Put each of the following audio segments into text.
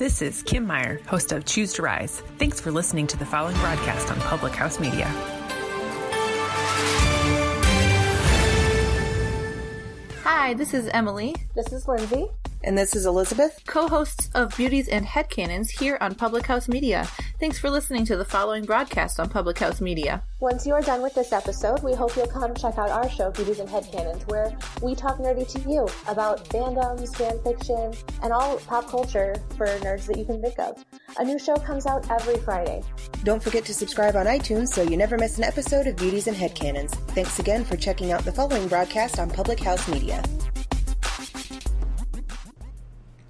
This is Kim Meyer, host of Choose to Rise. Thanks for listening to the following broadcast on Public House Media. Hi, this is Emily. This is Lindsay. And this is Elizabeth, co-hosts of Beauties and Headcanons here on Public House Media. Thanks for listening to the following broadcast on Public House Media. Once you are done with this episode, we hope you'll come check out our show, Beauties and Headcanons, where we talk nerdy to you about fandoms, fan fiction, and all pop culture for nerds that you can think of. A new show comes out every Friday. Don't forget to subscribe on iTunes so you never miss an episode of Beauties and Headcanons. Thanks again for checking out the following broadcast on Public House Media.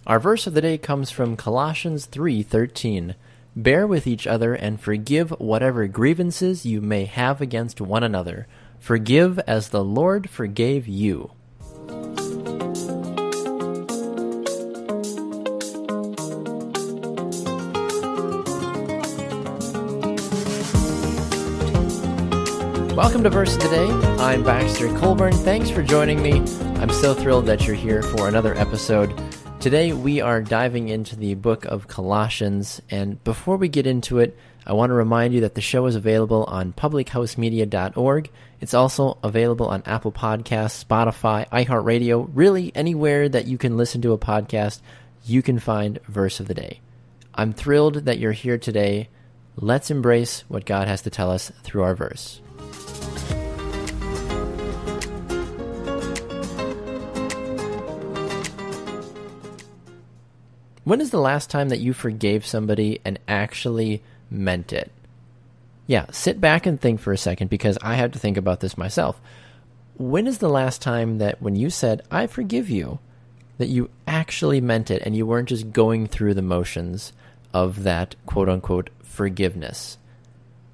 Our verse of the day comes from Colossians 3:13. Bear with each other and forgive whatever grievances you may have against one another. Forgive as the Lord forgave you. Welcome to Verse of the Day. I'm Baxter Colburn. Thanks for joining me. I'm so thrilled that you're here for another episode. Today we are diving into the book of Colossians, and before we get into it, I want to remind you that the show is available on publichousemedia.org. It's also available on Apple Podcasts, Spotify, iHeartRadio, really anywhere that you can listen to a podcast, you can find Verse of the Day. I'm thrilled that you're here today. Let's embrace what God has to tell us through our verse. When is the last time that you forgave somebody and actually meant it? Yeah, sit back and think for a second, because I had to think about this myself. When is the last time that when you said, I forgive you, that you actually meant it and you weren't just going through the motions of that quote-unquote forgiveness?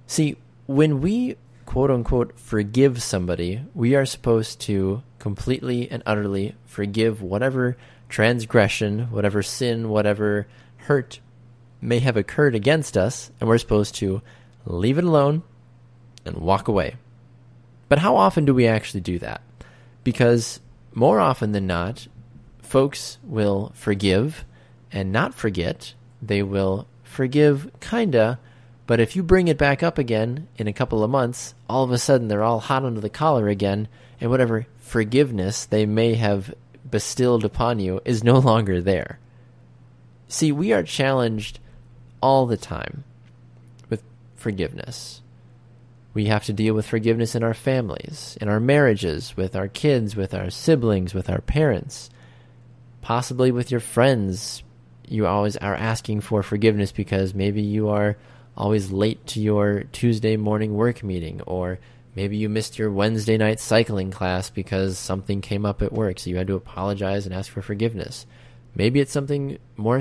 See, when we quote-unquote forgive somebody, we are supposed to completely and utterly forgive whatever transgression, whatever sin, whatever hurt may have occurred against us, and we're supposed to leave it alone and walk away. But how often do we actually do that? Because more often than not, folks will forgive and not forget. They will forgive kinda, but if you bring it back up again in a couple of months, all of a sudden they're all hot under the collar again, and whatever forgiveness they may have bestilled upon you is no longer there. See, we are challenged all the time with forgiveness. We have to deal with forgiveness in our families, in our marriages, with our kids, with our siblings, with our parents, possibly with your friends. You always are asking for forgiveness because maybe you are always late to your Tuesday morning work meeting, or maybe you missed your Wednesday night cycling class because something came up at work, so you had to apologize and ask for forgiveness. Maybe it's something more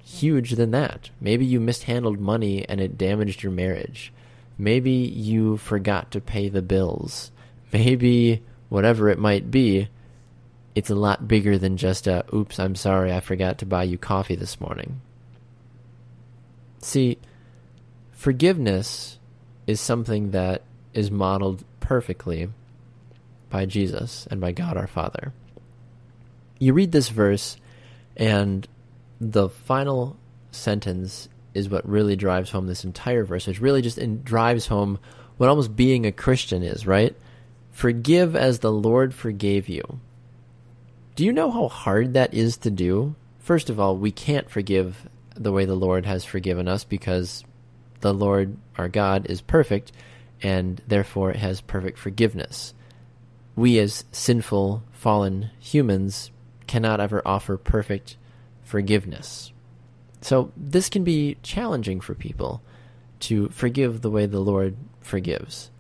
huge than that. Maybe you mishandled money and it damaged your marriage. Maybe you forgot to pay the bills. Maybe, whatever it might be, it's a lot bigger than just a, oops, I'm sorry, I forgot to buy you coffee this morning. See, forgiveness is something that is modeled perfectly by Jesus and by God our Father. You read this verse, and the final sentence is what really drives home this entire verse, which really just drives home what almost being a Christian is, right? Forgive as the Lord forgave you. Do you know how hard that is to do? First of all, we can't forgive the way the Lord has forgiven us because the Lord, our God, is perfect, and therefore it has perfect forgiveness. We as sinful, fallen humans cannot ever offer perfect forgiveness. So this can be challenging for people to forgive the way the Lord forgives.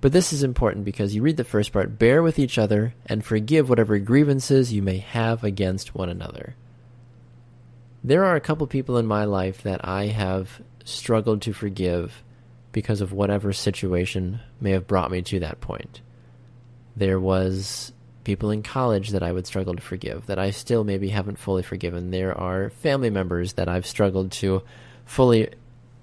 But this is important because you read the first part, bear with each other and forgive whatever grievances you may have against one another. There are a couple people in my life that I have struggled to forgive because of whatever situation may have brought me to that point. There was people in college that I would struggle to forgive, that I still maybe haven't fully forgiven. There are family members that I've struggled to fully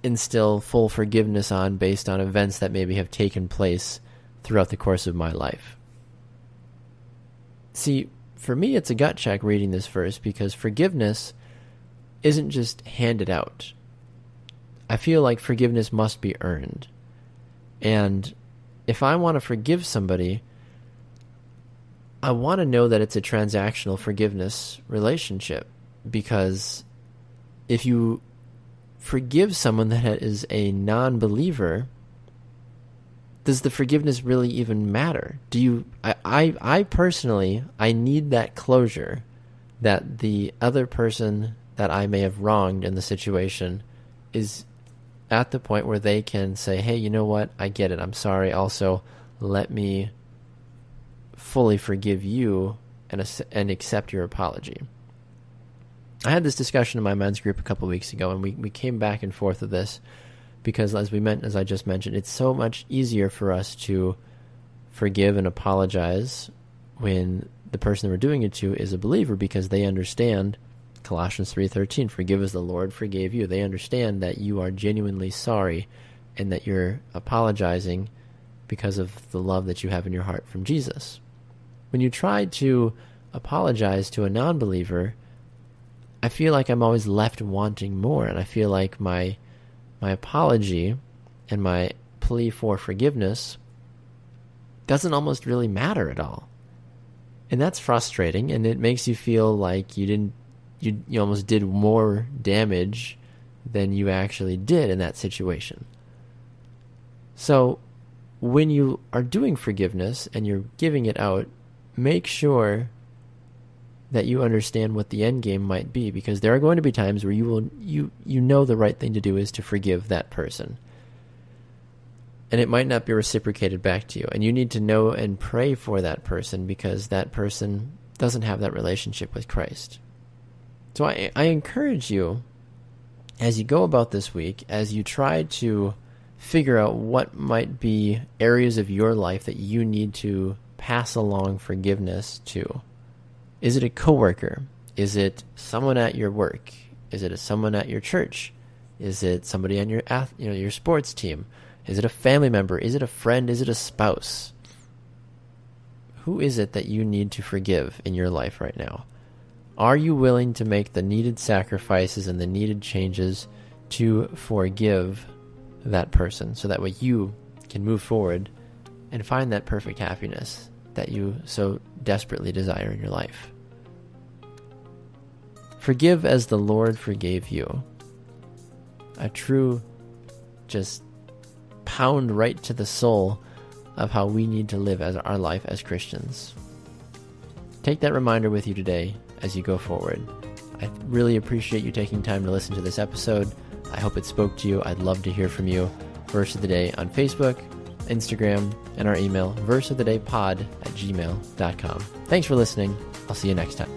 instill full forgiveness on based on events that maybe have taken place throughout the course of my life. See, for me, it's a gut check reading this verse because forgiveness isn't just handed out. I feel like forgiveness must be earned. And if I want to forgive somebody, I want to know that it's a transactional forgiveness relationship. Because if you forgive someone that is a non-believer, does the forgiveness really even matter? I personally, I need that closure that the other person that I may have wronged in the situation is at the point where they can say, hey, you know what? I get it. I'm sorry. Also, let me fully forgive you and accept your apology. I had this discussion in my men's group a couple of weeks ago, and we came back and forth with this because, as I just mentioned, it's so much easier for us to forgive and apologize when the person that we're doing it to is a believer, because they understand Colossians 3:13, forgive as the Lord forgave you. They understand that you are genuinely sorry and that you're apologizing because of the love that you have in your heart from Jesus. When you try to apologize to a non-believer, I feel like I'm always left wanting more, and I feel like my apology and my plea for forgiveness doesn't almost really matter at all. And that's frustrating, and it makes you feel like you almost did more damage than you actually did in that situation. So when you are doing forgiveness and you're giving it out, make sure that you understand what the end game might be, because there are going to be times where you know the right thing to do is to forgive that person. And it might not be reciprocated back to you. And you need to know and pray for that person, because that person doesn't have that relationship with Christ. So I encourage you, as you go about this week, as you try to figure out what might be areas of your life that you need to pass along forgiveness to. Is it a coworker? Is it someone at your work? Is it someone at your church? Is it somebody on your sports team? Is it a family member? Is it a friend? Is it a spouse? Who is it that you need to forgive in your life right now? Are you willing to make the needed sacrifices and the needed changes to forgive that person, so that way you can move forward and find that perfect happiness that you so desperately desire in your life? Forgive as the Lord forgave you. A true, just pound right to the soul of how we need to live as our life as Christians. Take that reminder with you today as you go forward. I really appreciate you taking time to listen to this episode. I hope it spoke to you. I'd love to hear from you. Verse of the Day on Facebook, Instagram, and our email, verseofthedaypod@gmail.com. Thanks for listening. I'll see you next time.